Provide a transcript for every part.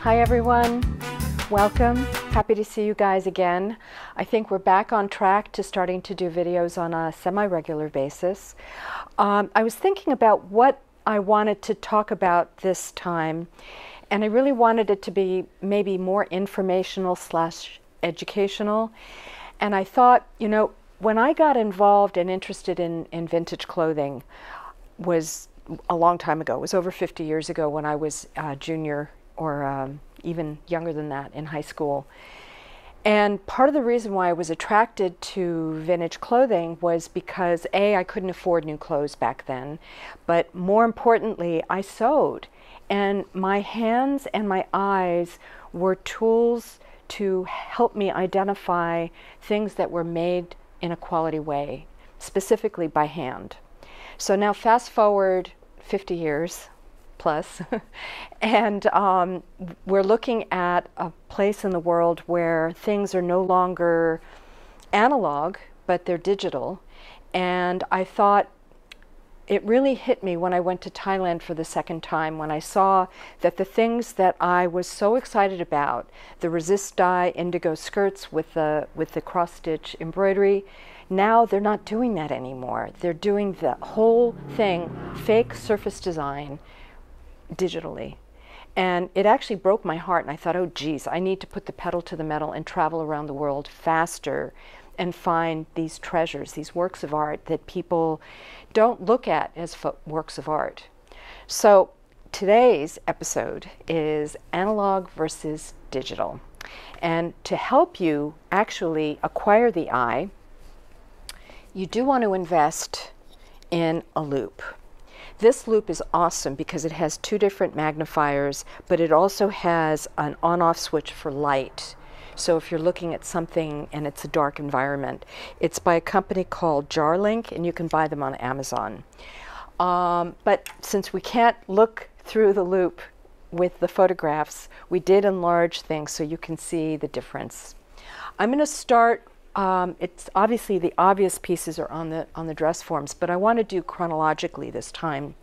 Hi everyone, welcome. Happy to see you guys again. I think we're back on track to starting to do videos on a semi-regular basis. I was thinking about what I wanted to talk about this time, and I really wanted it to be maybe more informational slash educational. And I thought, you know, when I got involved and interested in vintage clothing was a long time ago. It was over 50 years ago when I was a junior or even younger than that in high school. And part of the reason why I was attracted to vintage clothing was because A, I couldn't afford new clothes back then, but more importantly, I sewed. And my hands and my eyes were tools to help me identify things that were made in a quality way, specifically by hand. So now fast forward 50 years plus, and we're looking at a place in the world where things are no longer analog, but they're digital. And I thought it really hit me when I went to Thailand for the second time, when I saw that the things that I was so excited about, the resist dye indigo skirts with the cross-stitch embroidery, now they're not doing that anymore. They're doing the whole thing, fake surface design, digitally. And it actually broke my heart, and I thought, oh geez, I need to put the pedal to the metal and travel around the world faster and find these treasures, these works of art that people don't look at as works of art. So today's episode is analog versus digital. And to help you actually acquire the eye, you do want to invest in a loupe. This loupe is awesome because it has two different magnifiers, but it also has an on-off switch for light. So if you're looking at something and it's a dark environment, it's by a company called Jarlink, and you can buy them on Amazon. But since we can't look through the loupe with the photographs, we did enlarge things so you can see the difference. I'm going to start. It's obviously the obvious pieces are on the dress forms, but I want to do chronologically this time.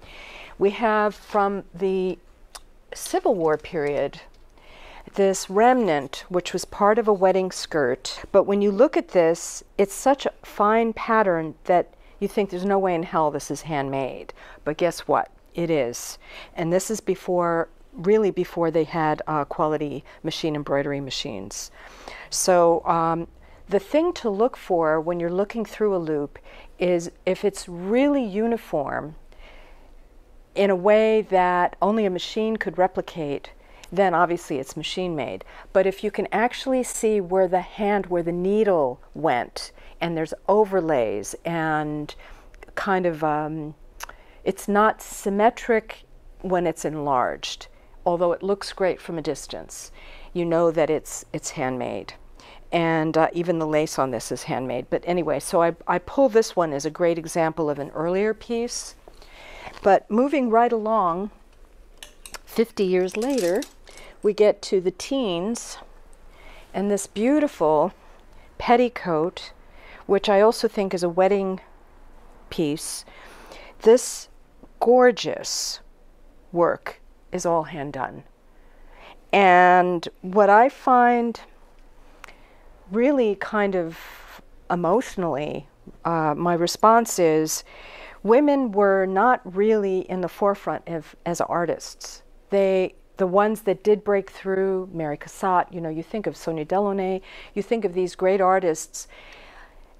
We have from the Civil War period this remnant, which was part of a wedding skirt. But when you look at this, it's such a fine pattern that you think there's no way in hell this is handmade. But guess what? It is. And this is before, really before they had quality machine embroidery machines. So the thing to look for when you're looking through a loupe is if it's really uniform in a way that only a machine could replicate, then obviously it's machine made. But if you can actually see where the needle went, and there's overlays and kind of, it's not symmetric when it's enlarged, although it looks great from a distance. You know that it's handmade. And even the lace on this is handmade. But anyway, so I pull this one as a great example of an earlier piece. But moving right along, 50 years later, we get to the teens and this beautiful petticoat, which I also think is a wedding piece. This gorgeous work is all hand done. And what I find really kind of emotionally, my response is women were not really in the forefront as artists. The ones that did break through, Mary Cassatt, you know, you think of Sonia Delaunay, you think of these great artists.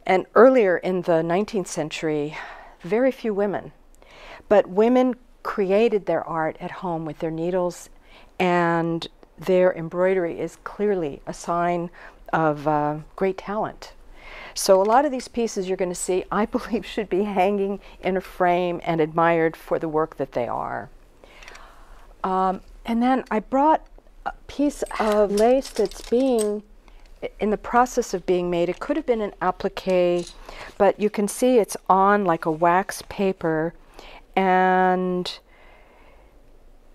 And earlier in the 19th century, very few women. But women created their art at home with their needles, and their embroidery is clearly a sign of great talent. So a lot of these pieces you're going to see, I believe, should be hanging in a frame and admired for the work that they are. And then I brought a piece of lace that's being, in the process of being made. It could have been an applique, but you can see it's on like a wax paper. And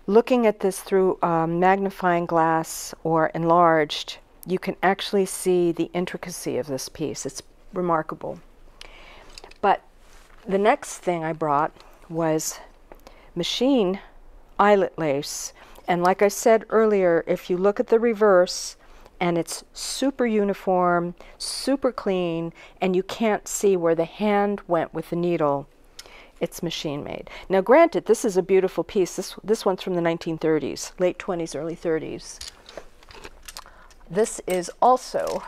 looking at this through magnifying glass or enlarged, you can actually see the intricacy of this piece. It's remarkable. But the next thing I brought was machine eyelet lace. And like I said earlier, if you look at the reverse, and it's super uniform, super clean, and you can't see where the hand went with the needle, it's machine made. Now granted, this is a beautiful piece. This one's from the 1930s, late 20s, early 30s. This is also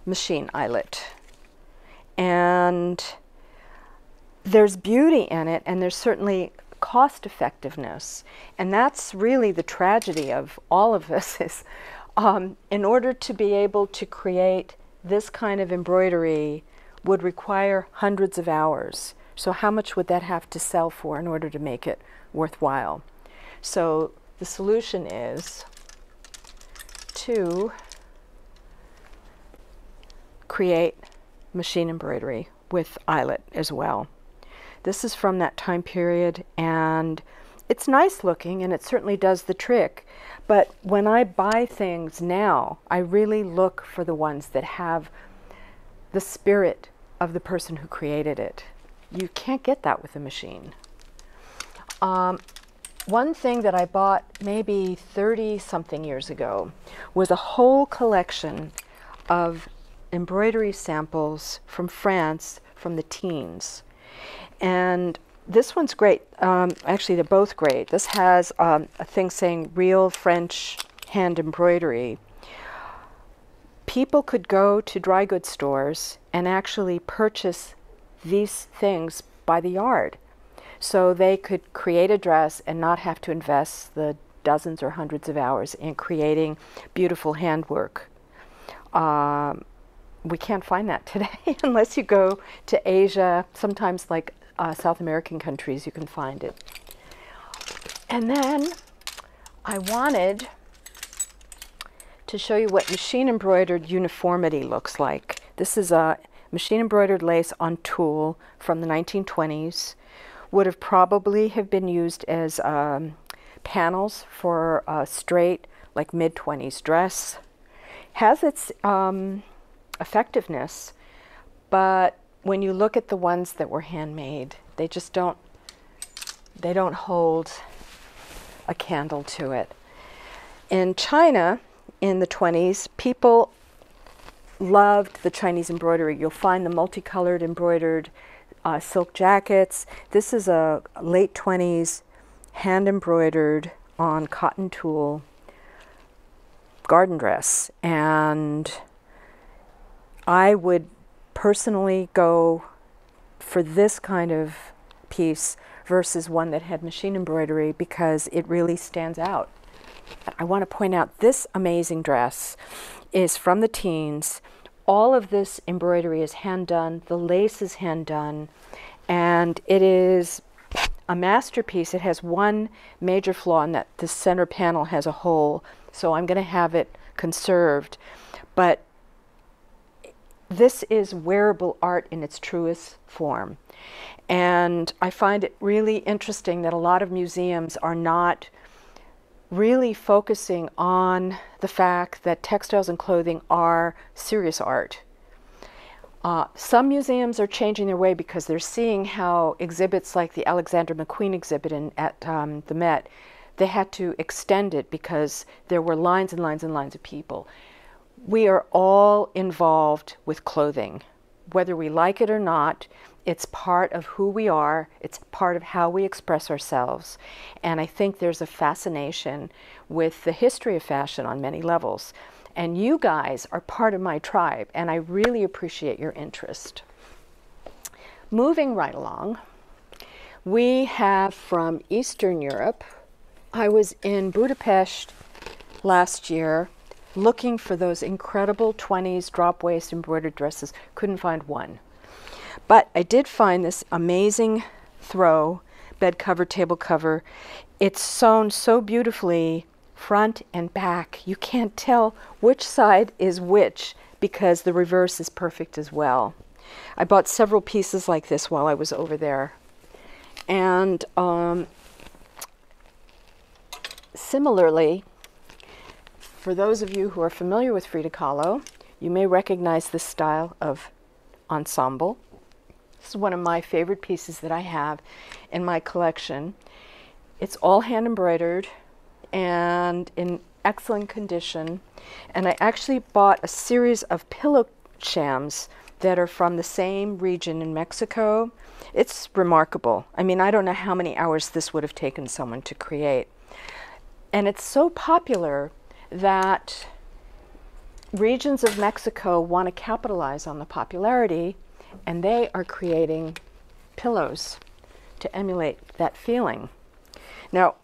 machine eyelet. And there's beauty in it, and there's certainly cost effectiveness. And that's really the tragedy of all of this is in order to be able to create this kind of embroidery would require hundreds of hours. So how much would that have to sell for in order to make it worthwhile? So the solution is to create machine embroidery with eyelet as well. This is from that time period, and it's nice looking, and it certainly does the trick. But when I buy things now, I really look for the ones that have the spirit of the person who created it. You can't get that with a machine. One thing that I bought maybe 30-something years ago was a whole collection of embroidery samples from France from the teens. And this one's great. Actually, they're both great. This has a thing saying real French hand embroidery. People could go to dry goods stores and actually purchase these things by the yard. So they could create a dress and not have to invest the dozens or hundreds of hours in creating beautiful handwork. We can't find that today unless you go to Asia, sometimes like South American countries, you can find it. And then I wanted to show you what machine embroidered uniformity looks like. This is a machine embroidered lace on tulle from the 1920s. Would have probably have been used as panels for a straight, like mid-20s dress. Has its effectiveness, but when you look at the ones that were handmade, they just don't hold a candle to it. In China, in the 20s, people loved the Chinese embroidery. You'll find the multicolored embroidered silk jackets. This is a late 20s hand embroidered on cotton tulle garden dress, and I would personally go for this kind of piece versus one that had machine embroidery because it really stands out. I want to point out this amazing dress is from the teens. All of this embroidery is hand done, the lace is hand done, and it is a masterpiece. It has one major flaw in that the center panel has a hole, so I'm going to have it conserved. But this is wearable art in its truest form. And I find it really interesting that a lot of museums are not really focusing on the fact that textiles and clothing are serious art. Some museums are changing their way because they're seeing how exhibits like the Alexander McQueen exhibit at the Met, they had to extend it because there were lines and lines and lines of people. We are all involved with clothing. Whether we like it or not, it's part of who we are. It's part of how we express ourselves. And I think there's a fascination with the history of fashion on many levels. And you guys are part of my tribe, and I really appreciate your interest. Moving right along, we have from Eastern Europe. I was in Budapest last year looking for those incredible 20s drop waist embroidered dresses. Couldn't find one. But I did find this amazing throw, bed cover, table cover. It's sewn so beautifully front and back. You can't tell which side is which because the reverse is perfect as well. I bought several pieces like this while I was over there. And similarly, for those of you who are familiar with Frida Kahlo, you may recognize this style of ensemble. This is one of my favorite pieces that I have in my collection. It's all hand embroidered and in excellent condition. And I actually bought a series of pillow shams that are from the same region in Mexico. It's remarkable. I mean, I don't know how many hours this would have taken someone to create. And it's so popular that regions of Mexico want to capitalize on the popularity, and they are creating pillows to emulate that feeling. Now,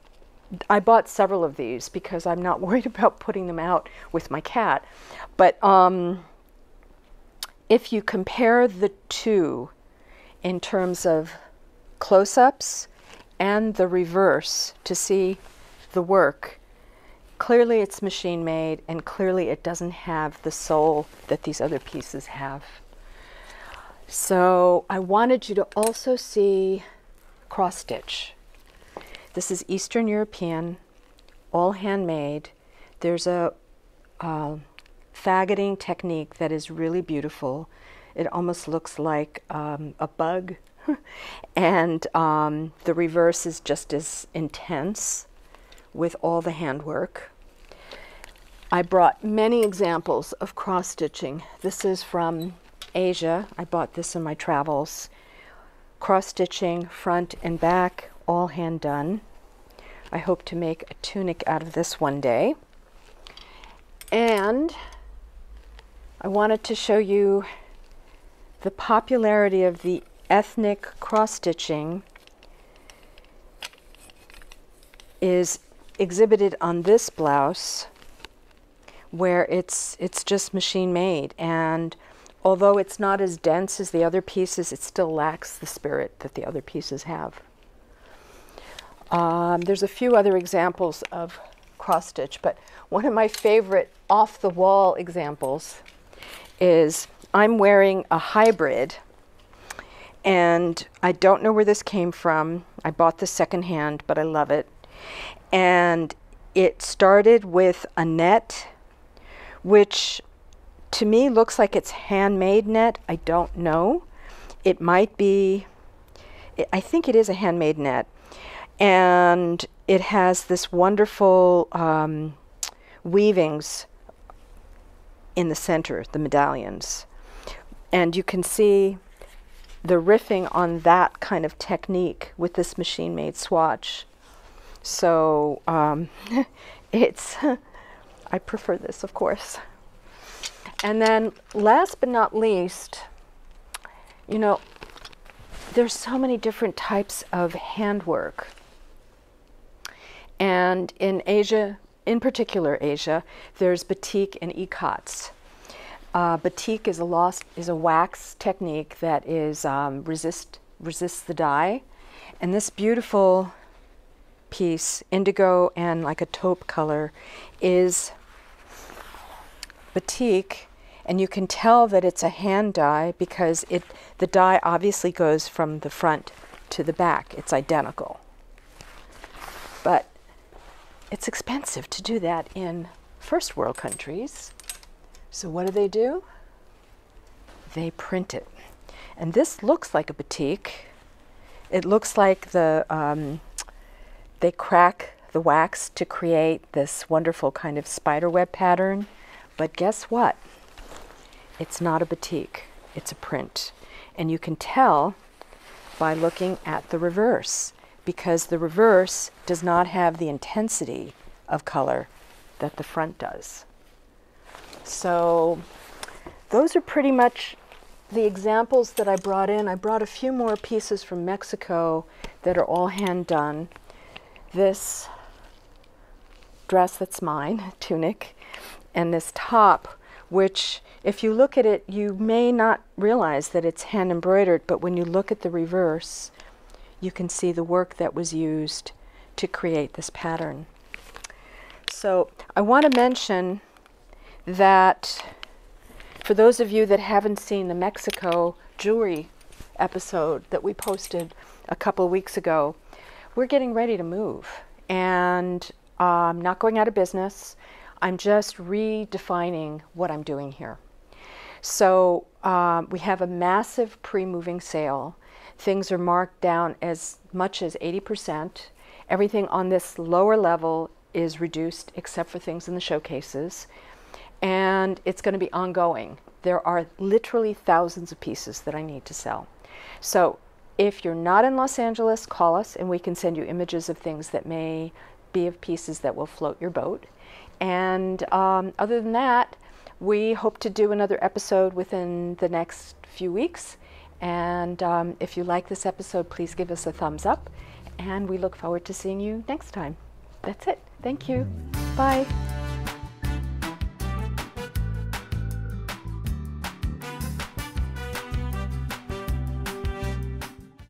I bought several of these because I'm not worried about putting them out with my cat. But if you compare the two in terms of close-ups and the reverse to see the work, clearly it's machine made, and clearly it doesn't have the soul that these other pieces have. So I wanted you to also see cross stitch. This is Eastern European, all handmade. There's a faggoting technique that is really beautiful. It almost looks like a bug. And the reverse is just as intense with all the handwork. I brought many examples of cross stitching. This is from Asia. I bought this in my travels. Cross stitching front and back, all hand done. I hope to make a tunic out of this one day. And I wanted to show you the popularity of the ethnic cross stitching is exhibited on this blouse, where it's just machine made, and although it's not as dense as the other pieces, it still lacks the spirit that the other pieces have. There's a few other examples of cross stitch, but one of my favorite off-the-wall examples is I'm wearing a hybrid, and I don't know where this came from. I bought this secondhand, but I love it. And it started with a net, which to me looks like it's handmade net. I don't know. It might be, I think it is a handmade net. And it has this wonderful weavings in the center, the medallions. And you can see the riffing on that kind of technique with this machine-made swatch. So it's, I prefer this, of course. And then last but not least, you know, there's so many different types of handwork. And in Asia, in particular Asia, there's batik and ikats. Batik is a wax technique that is resists the dye. And this beautiful piece, indigo and like a taupe color, is batik, and you can tell that it's a hand dye because the dye obviously goes from the front to the back. It's identical. But it's expensive to do that in first world countries. So what do? They print it. And this looks like a batik. It looks like they crack the wax to create this wonderful kind of spiderweb pattern. But guess what? It's not a batik, it's a print. And you can tell by looking at the reverse, because the reverse does not have the intensity of color that the front does. So those are pretty much the examples that I brought in. I brought a few more pieces from Mexico that are all hand done. This dress that's mine, tunic, and this top, which if you look at it, you may not realize that it's hand embroidered, but when you look at the reverse, you can see the work that was used to create this pattern. So I want to mention that for those of you that haven't seen the Mexico jewelry episode that we posted a couple of weeks ago, we're getting ready to move, and I'm not going out of business. I'm just redefining what I'm doing here. So we have a massive pre-moving sale. Things are marked down as much as 80%, Everything on this lower level is reduced except for things in the showcases, and it's going to be ongoing. There are literally thousands of pieces that I need to sell. So if you're not in Los Angeles, call us and we can send you images of things that may be of pieces that will float your boat. And other than that, we hope to do another episode within the next few weeks. And if you like this episode, please give us a thumbs up. And we look forward to seeing you next time. That's it. Thank you. Bye.